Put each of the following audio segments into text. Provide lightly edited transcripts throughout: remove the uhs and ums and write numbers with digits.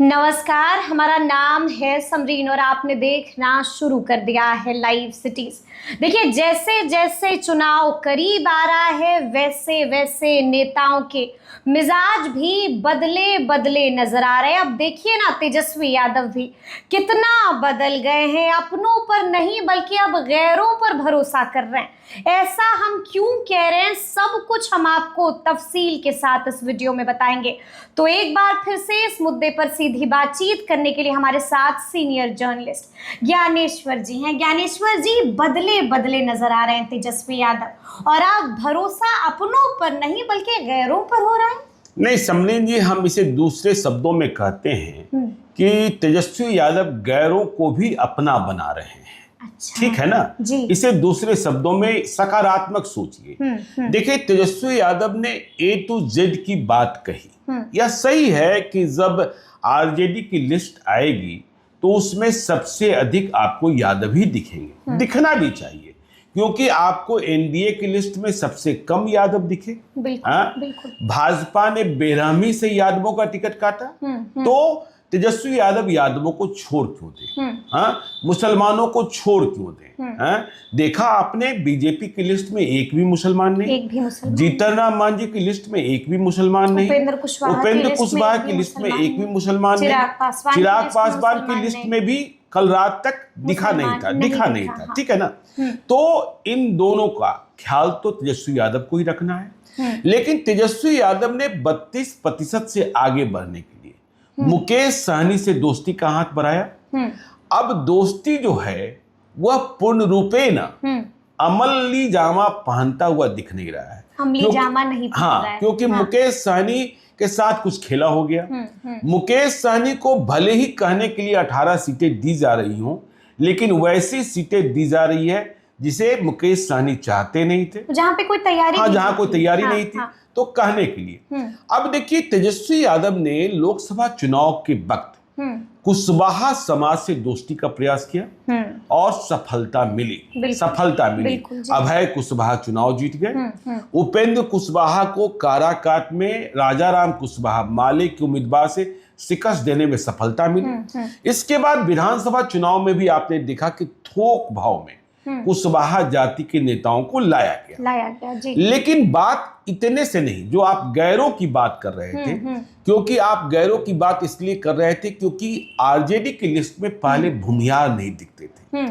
नमस्कार, हमारा नाम है समरीन और आपने देखना शुरू कर दिया है लाइव सिटीज। देखिए, जैसे जैसे चुनाव करीब आ रहा है वैसे वैसे नेताओं के मिजाज भी बदले बदले नजर आ रहे हैं। अब देखिए ना, तेजस्वी यादव भी कितना बदल गए हैं। अपनों पर नहीं बल्कि अब गैरों पर भरोसा कर रहे हैं। ऐसा हम क्यों कह रहे हैं, सब कुछ हम आपको तफसील के साथ इस वीडियो में बताएंगे। तो एक बार फिर से इस मुद्दे पर सीधी बातचीत करने के लिए हमारे साथ सीनियर जर्नलिस्ट ज्ञानेश्वर जी हैं। ज्ञानेश्वर जी, बदले बदले नजर आ रहे हैं तेजस्वी यादव, और अब भरोसा अपनों पर नहीं बल्कि गैरों पर हो रहा है। नहीं समरीन जी, हम इसे दूसरे शब्दों में कहते हैं कि तेजस्वी यादव गैरों को भी अपना बना रहे हैं। अच्छा, ठीक है ना जी। इसे दूसरे शब्दों में सकारात्मक सोचिए। देखिए, तेजस्वी यादव ने A to Z की बात कही। यह सही है कि जब आरजेडी की लिस्ट आएगी तो उसमें सबसे अधिक आपको यादव ही दिखेंगे। दिखना भी चाहिए, क्योंकि आपको एनडीए की लिस्ट में सबसे कम यादव दिखे। बिल्कुल। भाजपा ने बेरहमी से यादवों का टिकट काटा, तो तेजस्वी यादव यादवों को छोड़ क्यों दे? मुसलमानों को छोड़ क्यों दे? देखा आपने, बीजेपी की लिस्ट में एक भी मुसलमान नहीं, जीतन राम मांझी की लिस्ट में एक भी मुसलमान नहीं, उपेंद्र कुशवाहा की लिस्ट में एक भी मुसलमान नहीं, चिराग पासवान की लिस्ट में भी कल रात तक दिखा नहीं था। ठीक है ना? तो इन दोनों का ख्याल तो तेजस्वी यादव को ही रखना है। लेकिन तेजस्वी यादव ने 32% से आगे बढ़ने के लिए मुकेश सहनी से दोस्ती का हाथ बढ़ाया। अब दोस्ती जो है वह पूर्ण रूपे न अमली जामा पहनता हुआ दिख नहीं रहा है। क्योंकि मुकेश सहनी के साथ कुछ खेला हो गया। मुकेश सहनी को भले ही कहने के लिए 18 सीटें दी जा रही हों, लेकिन वैसी सीटें दी जा रही है जिसे मुकेश सहनी चाहते नहीं थे, जहां कोई तैयारी नहीं थी। तो कहने के लिए अब देखिए, तेजस्वी यादव ने लोकसभा चुनाव के वक्त कुशवाहा समाज से दोस्ती का प्रयास किया और सफलता मिली। अभय कुशवाहा चुनाव जीत गए। उपेंद्र कुशवाहा को काराकाट में राजाराम कुशवाहा माले के उम्मीदवार से शिकस्त देने में सफलता मिली। इसके बाद विधानसभा चुनाव में भी आपने देखा कि थोक भाव में कुशवाहा जाति के नेताओं को लाया गया जी। लेकिन बात इतने से नहीं, जो आप गैरों की बात कर रहे थे, क्योंकि आप गैरों की बात इसलिए कर रहे थे क्योंकि आरजेडी की लिस्ट में पहले भूमिहार नहीं दिखते थे।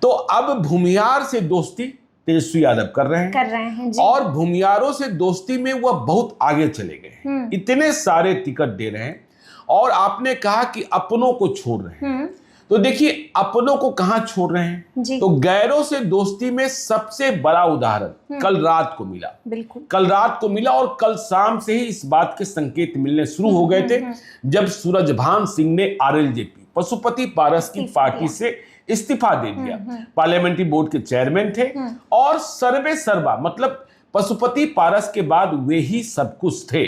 तो अब भूमिहार से दोस्ती तेजस्वी यादव कर रहे हैं जी। और भूमिहारों से दोस्ती में वह बहुत आगे चले गए। इतने सारे टिकट दे रहे हैं। और आपने कहा कि अपनों को छोड़ रहे हैं, तो देखिए, अपनों को कहां छोड़ रहे हैं? तो गैरों से दोस्ती में सबसे बड़ा उदाहरण कल रात को मिला। और कल शाम से ही इस बात के संकेत मिलने शुरू हो गए थे, जब सूरजभान सिंह ने आरएलजेपी पशुपति पारस की पार्टी से इस्तीफा दे दिया। पार्लियामेंट्री बोर्ड के चेयरमैन थे और सर्वे सर्वा मतलब पशुपति पारस के बाद वे ही सब कुछ थे।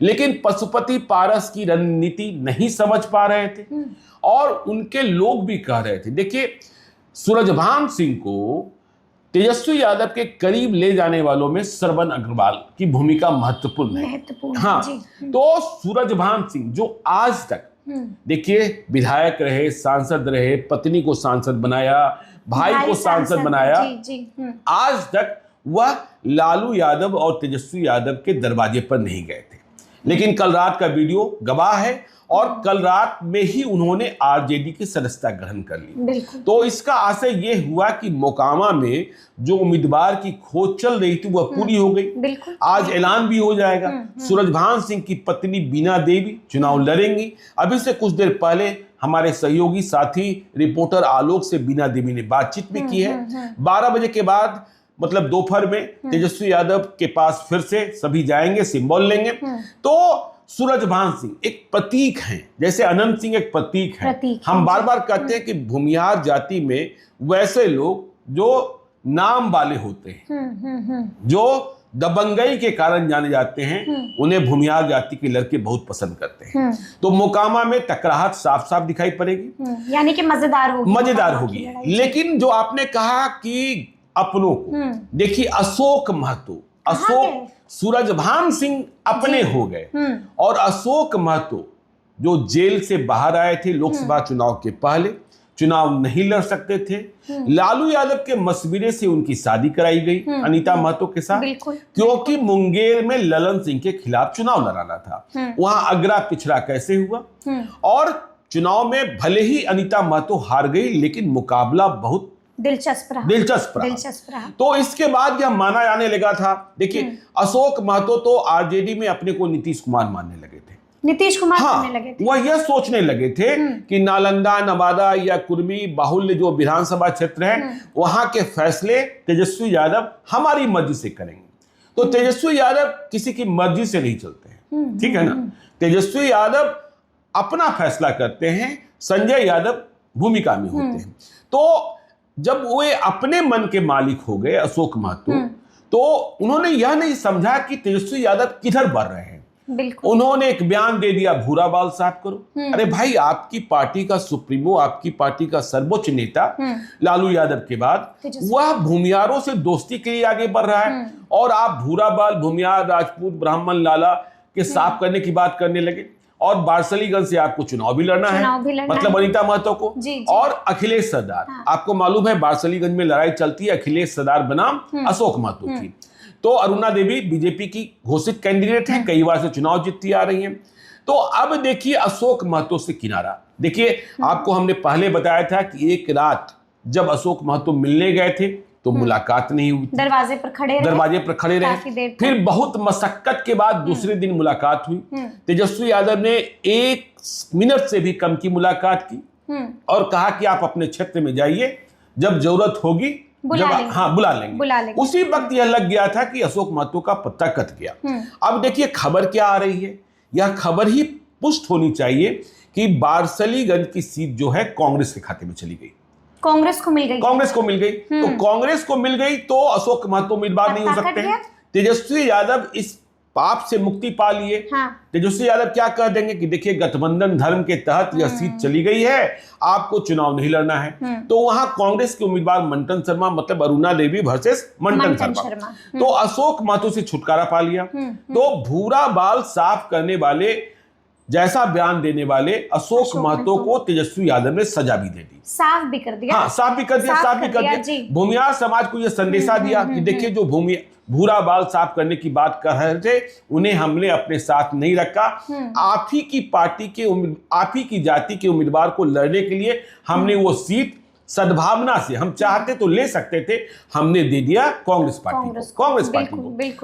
लेकिन पशुपति पारस की रणनीति नहीं समझ पा रहे थे और उनके लोग भी कह रहे थे। देखिए, सूरजभान सिंह को तेजस्वी यादव के करीब ले जाने वालों में श्रवण अग्रवाल की भूमिका महत्वपूर्ण है। तो सूरजभान सिंह जो आज तक देखिए विधायक रहे, सांसद रहे, पत्नी को सांसद बनाया, भाई को सांसद बनाया, आज तक वह लालू यादव और तेजस्वी यादव के दरवाजे पर नहीं गए थे। लेकिन कल रात का वीडियो गवाह है, और कल रात में ही उन्होंने आरजेडी की सदस्यता ग्रहण कर ली। तो इसका आशय यह हुआ कि मोकामा में जो उम्मीदवार की खोज चल रही थी वह पूरी हो गई। आज ऐलान भी हो जाएगा। सूरजभान सिंह की पत्नी बीना देवी चुनाव लड़ेंगी। अभी से कुछ देर पहले हमारे सहयोगी साथी रिपोर्टर आलोक से बीना देवी ने बातचीत भी की है। 12 बजे के बाद मतलब दोपहर में तेजस्वी यादव के पास फिर से सभी जाएंगे, सिंबल लेंगे। तो सूरजभान सिंह एक प्रतीक हैं, जैसे अनंत सिंह एक प्रतीक है। हम बार बार कहते हैं कि भूमिहार जाति में वैसे लोग जो नाम वाले होते हैं, जो दबंगई के कारण जाने जाते हैं, उन्हें भूमिहार जाति के लड़के बहुत पसंद करते हैं। तो मोकामा में टकराहट साफ साफ दिखाई पड़ेगी, यानी कि मजेदार होगी। लेकिन जो आपने कहा कि अपनों को, देखिए अशोक महतो सूरजभान सिंह अपने हो गए, और अशोक महतो जो जेल से बाहर आए थे लोकसभा चुनाव के पहले, चुनाव नहीं लड़ सकते थे। लालू यादव के मशवरे से उनकी शादी कराई गई अनीता महतो के साथ, क्योंकि मुंगेर में ललन सिंह के खिलाफ चुनाव लड़ाना था। वहां अगरा पिछड़ा कैसे हुआ, और चुनाव में भले ही अनीता महतो हार गई, लेकिन मुकाबला बहुत दिलचस्प रहा। तो इसके बाद यह माना जाने लगा था। देखिए, अशोक महतो तो आरजेडी में अपने को नीतीश कुमार मानने लगे थे। वह यह सोचने लगे थे कि नालंदा, नवादा या कुर्मी बाहुल्य जो विधानसभा क्षेत्र है, वहां के फैसले तेजस्वी यादव हमारी मर्जी से करेंगे। तो तेजस्वी यादव किसी की मर्जी से नहीं चलते हैं, ठीक है ना। तेजस्वी यादव अपना फैसला करते हैं, संजय यादव भूमिका में होते हैं। तो जब वे अपने मन के मालिक हो गए अशोक महतो, तो उन्होंने यह नहीं समझा कि तेजस्वी यादव किधर बढ़ रहे हैं। उन्होंने एक बयान दे दिया, भूरा बाल साफ करो। अरे भाई, आपकी पार्टी का सुप्रीमो, आपकी पार्टी का सर्वोच्च नेता लालू यादव के बाद वह भूमियारों से दोस्ती के लिए आगे बढ़ रहा है, और आप भूरा बाल, भूमियार, राजपूत, ब्राह्मण, लाला के साफ करने की बात करने लगे। और बारसलीगंज से आपको चुनाव भी लड़ना है, मतलब अनीता महतो को। और अखिलेश सरदार, आपको मालूम है बारसलीगंज में लड़ाई चलती है अखिलेश सरदार बनाम अशोक महतो की। तो अरुणा देवी बीजेपी की घोषित कैंडिडेट हैं, कई बार से चुनाव जीतती आ रही हैं। तो अब देखिए अशोक महतो से किनारा। देखिए, आपको हमने पहले बताया था कि एक रात जब अशोक महतो मिलने गए थे तो मुलाकात नहीं हुई, दरवाजे पर खड़े रहे। फिर बहुत मशक्कत के बाद दूसरे दिन मुलाकात हुई। तेजस्वी यादव ने 1 मिनट से भी कम की मुलाकात की और कहा कि आप अपने क्षेत्र में जाइए, जब जरूरत होगी बुला लेंगे। उसी वक्त यह लग गया था कि अशोक महतो का पत्ता कट गया। अब देखिए खबर क्या आ रही है, यह खबर ही पुष्ट होनी चाहिए कि बारसलीगंज की सीट जो है कांग्रेस के खाते में चली गई। कांग्रेस को मिल गई। तो कांग्रेस को मिल गई तो अशोक महतो उम्मीदवार नहीं हो सकते हैं। तेजस्वी यादव इस पाप से मुक्ति पा लिए। तेजस्वी यादव क्या कह देंगे कि देखिए गठबंधन धर्म के तहत यह सीट चली गई है, आपको चुनाव नहीं लड़ना है। तो वहां कांग्रेस के उम्मीदवार मंटन शर्मा, मतलब अरुणा देवी वर्सेस मंटन शर्मा। तो अशोक महतो से छुटकारा पा लिया। तो भूरा बाल साफ करने वाले जैसा बयान देने वाले अशोक महतो को तेजस्वी यादव ने सजा भी दे दी, साफ भी कर दिया। भूमियार समाज को यह संदेशा दिया कि देखिए जो भूरा बाल साफ करने की बात कर रहे थे, उन्हें हमने अपने साथ नहीं रखा। आप ही की पार्टी के आप ही की जाति के उम्मीदवार को लड़ने के लिए हमने वो सीट सद्भावना से, हम चाहते तो ले सकते थे, हमने दे दिया कांग्रेस पार्टी को।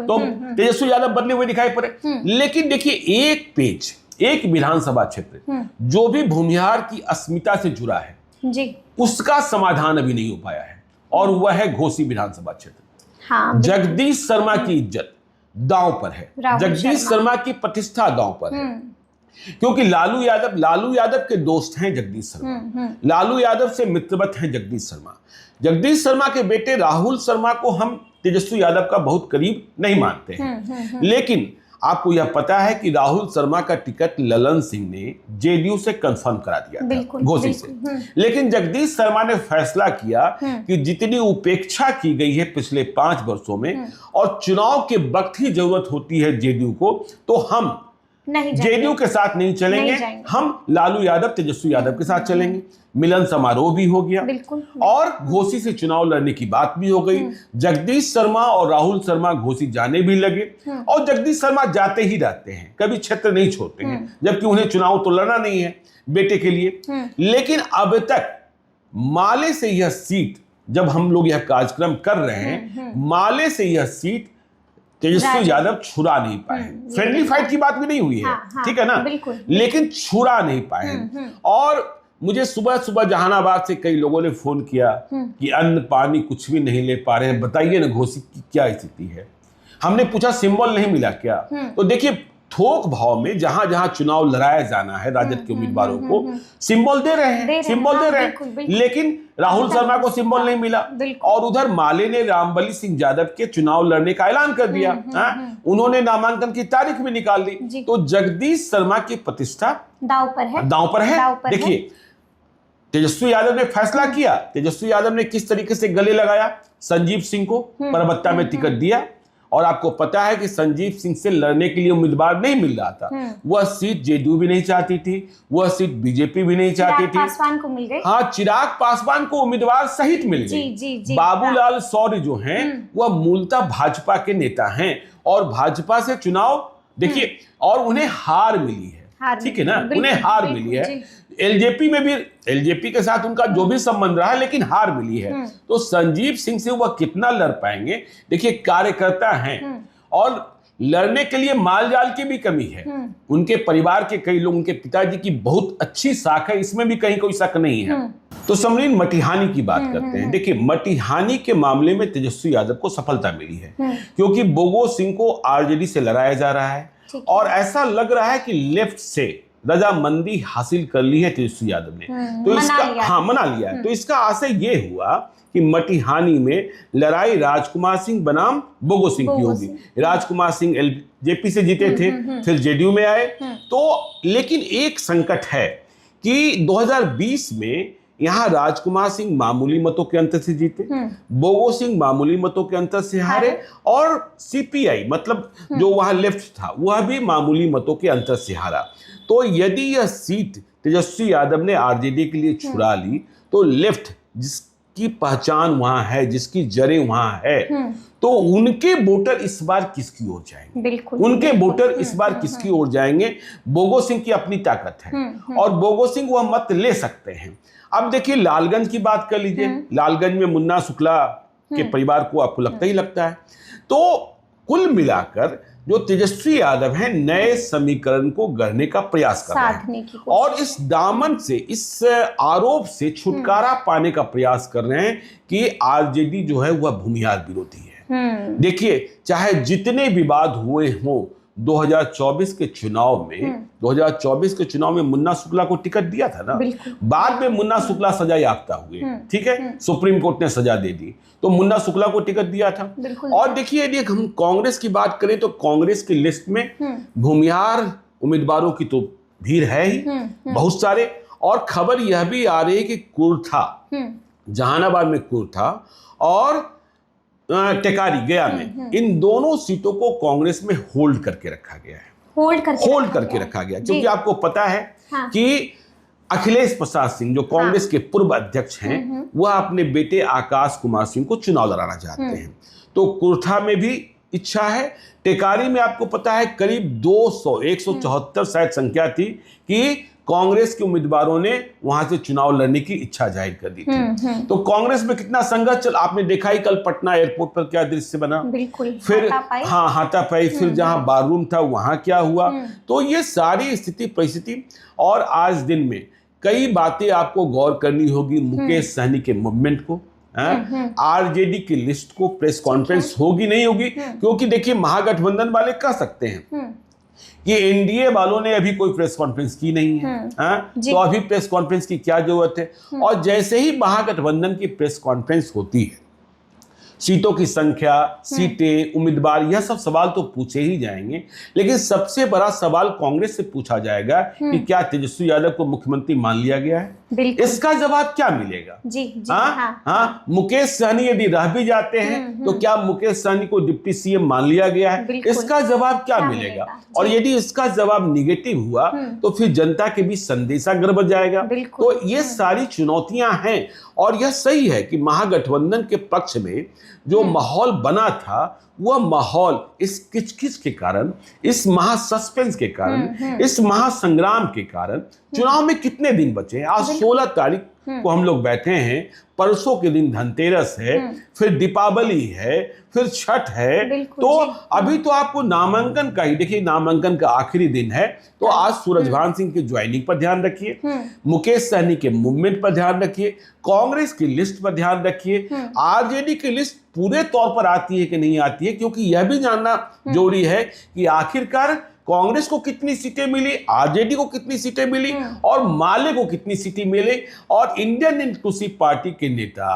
तो तेजस्वी यादव बदले हुए दिखाई पड़े। लेकिन देखिए एक विधानसभा क्षेत्र जो भी भूमिहार की अस्मिता से जुड़ा है जी, उसका समाधान अभी नहीं हो पाया है, और वह है घोसी विधानसभा क्षेत्र। जगदीश शर्मा की इज्जत दांव पर है, जगदीश शर्मा की प्रतिष्ठा दांव पर है, क्योंकि लालू यादव के दोस्त हैं जगदीश शर्मा, लालू यादव से मित्रवत हैं जगदीश शर्मा के बेटे राहुल शर्मा को हम तेजस्वी यादव का बहुत करीब नहीं मानते हैं। लेकिन आपको यह पता है कि राहुल शर्मा का टिकट ललन सिंह ने जेडीयू से कंफर्म करा दिया था, घोसी से। लेकिन जगदीश शर्मा ने फैसला किया कि जितनी उपेक्षा की गई है पिछले 5 वर्षों में, और चुनाव के वक्त ही जरूरत होती है जेडीयू को, तो हम जेडीयू के साथ नहीं चलेंगे, हम लालू यादव, तेजस्वी यादव के साथ चलेंगे। मिलन समारोह भी हो गया और घोसी से चुनाव लड़ने की बात भी हो गई। जगदीश शर्मा और राहुल शर्मा घोसी जाने भी लगे, और जगदीश शर्मा जाते ही रहते हैं, कभी क्षेत्र नहीं छोड़ते हैं, जबकि उन्हें चुनाव तो लड़ना नहीं है बेटे के लिए। लेकिन अब तक माले से यह सीट, जब हम लोग यह कार्यक्रम कर रहे हैं, माले से यह सीट तेजस्वी यादव छुड़ा नहीं पाए। फ्रेंडली फाइट की बात भी नहीं हुई है, ठीक है ना, लेकिन छुड़ा नहीं पाए। और मुझे सुबह जहानाबाद से कई लोगों ने फोन किया कि अन्न पानी कुछ भी नहीं ले पा रहे हैं, बताइए ना घोसी की क्या स्थिति है। हमने पूछा सिंबल नहीं मिला क्या? तो देखिए थोक भाव में जहां जहां चुनाव लड़ाया जाना है राजद के उम्मीदवारों को सिंबल दे रहे हैं, लेकिन राहुल शर्मा को सिंबल नहीं मिला। और उधर माले ने रामबली सिंह यादव के चुनाव लड़ने का ऐलान कर दिया, उन्होंने नामांकन की तारीख भी निकाल दी। तो जगदीश शर्मा की प्रतिष्ठा दांव पर है। देखिए तेजस्वी यादव ने फैसला किया, तेजस्वी यादव ने किस तरीके से गले लगाया, संजीव सिंह को परबत्ता में टिकट दिया, और आपको पता है कि संजीव सिंह से लड़ने के लिए उम्मीदवार नहीं मिल रहा था। वह सीट जेडीयू भी नहीं चाहती थी, वह सीट बीजेपी भी नहीं चाहती थी। पासवान को मिल गई। हाँ, चिराग पासवान को उम्मीदवार सहित मिल गई। बाबूलाल शौर्य जो हैं वह मूलतः भाजपा के नेता हैं और भाजपा से चुनाव देखिए और उन्हें हार मिली है, ठीक है ना, उन्हें हार मिली है। एलजेपी में भी, एलजेपी के साथ उनका जो भी संबंध रहा लेकिन हार मिली है। तो संजीव सिंह से वह कितना लड़ पाएंगे? देखिए, कार्यकर्ता हैं और लड़ने के लिए माल जाल की भी कमी है। उनके परिवार के कई लोग, उनके पिताजी की बहुत अच्छी साख है, इसमें भी कहीं कोई शक नहीं है। तो समरीन, मटिहानी की बात करते हैं। देखिए, मटिहानी के मामले में तेजस्वी यादव को सफलता मिली है क्योंकि बोगो सिंह को आरजेडी से लड़ाया जा रहा है और ऐसा लग रहा है कि लेफ्ट से रजामंदी हासिल कर ली है तेजस्वी यादव ने। तो इसका मना लिया है। तो इसका आशय ये हुआ कि मटिहानी में लड़ाई राजकुमार सिंह बनाम बोगो सिंह की होगी। राजकुमार सिंह एलजेपी से जीते थे, फिर जेडीयू में आए। तो लेकिन एक संकट है कि 2020 में यहाँ राजकुमार सिंह मामूली मतों के अंतर से जीते, बोगो सिंह मामूली मतों के अंतर से हारे और सीपीआई मतलब जो वहां लेफ्ट था वह भी मामूली मतों के अंतर से हारा। तो यदि यह सीट तेजस्वी यादव ने आरजेडी के लिए छुड़ा ली तो लेफ्ट जिसकी पहचान वहां है, जिसकी जड़ें वहां है, तो उनके वोटर इस बार किसकी ओर जाएंगे? बिल्कुल, उनके वोटर इस बार किसकी ओर जाएंगे? बोगो सिंह की अपनी ताकत है और बोगो सिंह वह मत ले सकते हैं। अब देखिए, लालगंज की बात कर लीजिए। लालगंज में मुन्ना शुक्ला के परिवार को आपको लगता ही लगता है। तो कुल मिलाकर जो तेजस्वी यादव हैं नए समीकरण को गढ़ने का प्रयास कर रहे हैं और इस दामन से, इस आरोप से छुटकारा पाने का प्रयास कर रहे हैं कि आरजेडी जो है वह भूमिहार विरोधी है। देखिए, चाहे जितने विवाद हुए हों, 2024 के चुनाव में 2024 के चुनाव में मुन्ना शुक्ला को टिकट दिया था ना, बाद में मुन्ना शुक्ला सजा याफ्ता हुए, ठीक है, सुप्रीम कोर्ट ने सजा दे दी, तो मुन्ना शुक्ला को टिकट दिया था। और देखिए, यदि हम कांग्रेस की बात करें तो कांग्रेस की लिस्ट में भूमिहार उम्मीदवारों की तो भीड़ है ही बहुत सारे। और खबर यह भी आ रही है कि कुर्था, जहानाबाद में कुर्था और टेकारी गया में, इन दोनों सीटों को कांग्रेस में होल्ड करके रखा गया है। होल्ड करके रखा गया क्योंकि आपको पता है कि अखिलेश प्रसाद सिंह जो कांग्रेस के पूर्व अध्यक्ष हैं, वह अपने बेटे आकाश कुमार सिंह को चुनाव लड़ाना चाहते हैं। तो कुर्था में भी इच्छा है। टेकारी में आपको पता है करीब 174 शायद संख्या थी कि कांग्रेस के उम्मीदवारों ने वहां से चुनाव लड़ने की इच्छा जाहिर कर दी थी। तो कांग्रेस में कितना संघर्ष चल, आपने देखा ही कल पटना एयरपोर्ट पर क्या दृश्य बना। फिर हाथापाई, फिर जहां बाररूम था वहां क्या हुआ। तो ये सारी स्थिति परिस्थिति, और आज दिन में कई बातें आपको गौर करनी होगी। मुकेश सहनी के मूवमेंट को, आरजेडी की लिस्ट को, प्रेस कॉन्फ्रेंस होगी नहीं होगी, क्योंकि देखिए महागठबंधन वाले कह सकते हैं कि एनडीए वालों ने अभी कोई प्रेस कॉन्फ्रेंस की नहीं है, तो अभी प्रेस कॉन्फ्रेंस की क्या जरूरत है। और जैसे ही महागठबंधन की प्रेस कॉन्फ्रेंस होती है, सीटों की संख्या, सीटें, उम्मीदवार, यह सब सवाल तो पूछे ही जाएंगे, लेकिन सबसे बड़ा सवाल कांग्रेस से पूछा जाएगा कि क्या तेजस्वी यादव को मुख्यमंत्री मान लिया गया है? इसका जवाब क्या मिलेगा? मुकेश सहनी यदि रह भी जाते हैं तो क्या मुकेश सहनी को डिप्टी सीएम मान लिया गया है? इसका जवाब क्या मिलेगा? और यदि इसका जवाब निगेटिव हुआ तो फिर जनता के बीच संदेशा गड़बड़ जाएगा। तो ये सारी चुनौतियां हैं और यह सही है कि महागठबंधन के पक्ष में जो माहौल बना था वह माहौल इस किचकिच के कारण, इस महासस्पेंस के कारण, इस महासंग्राम के कारण, चुनाव में कितने दिन बचे हैं? आज 16 तारीख को हम लोग बैठे हैं, परसों के दिन धनतेरस है, फिर दीपावली है, फिर छठ है, तो अभी तो आपको नामांकन का ही, देखिए नामांकन का आखिरी दिन है, तो आज सूरजभान सिंह की ज्वाइनिंग पर ध्यान रखिए, मुकेश सहनी के मूवमेंट पर ध्यान रखिए, कांग्रेस की लिस्ट पर ध्यान रखिए, आरजेडी की लिस्ट पूरे तौर पर आती है कि नहीं आती है, क्योंकि यह भी जानना जरूरी है कि आखिरकार कांग्रेस को कितनी सीटें मिली, आरजेडी को कितनी सीटें मिली और माले को कितनी सीटें मिली, और इंडियन इंक्लूसिव पार्टी के नेता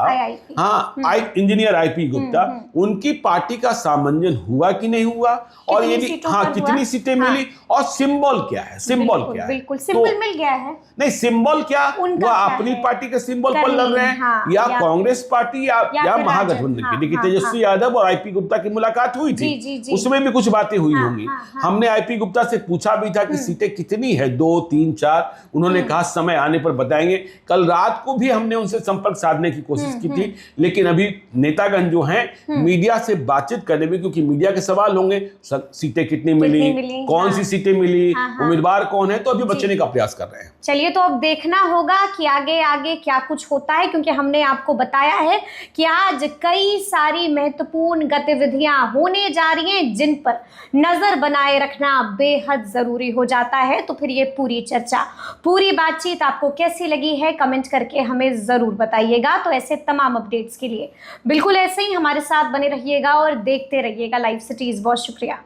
इंजीनियर आईपी गुप्ता, उनकी पार्टी का सामंजन हुआ कि नहीं हुआ, और ये कितनी सीटें मिली, और सिंबल क्या है, सिंबल क्या है, बिल्कुल सिंबल मिल गया है। नहीं, सिंबल क्या, वो अपनी पार्टी के सिंबल पर लड़ रहे हैं, या कांग्रेस पार्टी या महागठबंधन की। देखिए तेजस्वी यादव और आईपी गुप्ता की मुलाकात हुई थी, उसमें भी कुछ बातें हुई होंगी। हमने आईपी गुप्ता से पूछा भी था कि सीटें कितनी है, 2, 3, 4, उन्होंने कहा समय आने पर बताएंगे। कल रात को भी हमने उनसे संपर्क साधने की कोशिश की थी, लेकिन अभी नेतागण जो हैं मीडिया से बातचीत करने में, क्योंकि मीडिया के सवाल होंगे, सीटें कितनी मिली, कौन सी सीटें मिली, उम्मीदवार कौन है, तो अभी बचने का प्रयास कर रहे हैं। चलिए, तो अब देखना होगा कि आगे आगे क्या कुछ होता है, क्योंकि हमने आपको बताया है कि आज कई सारी महत्वपूर्ण गतिविधियां होने जा रही हैं जिन पर नजर बनाए रखना बेहद जरूरी हो जाता है। तो फिर ये पूरी चर्चा, पूरी बातचीत आपको कैसी लगी है, कमेंट करके हमें जरूर बताइएगा। तो ऐसे तमाम अपडेट्स के लिए बिल्कुल ऐसे ही हमारे साथ बने रहिएगा और देखते रहिएगा लाइव सिटीज। बहुत शुक्रिया।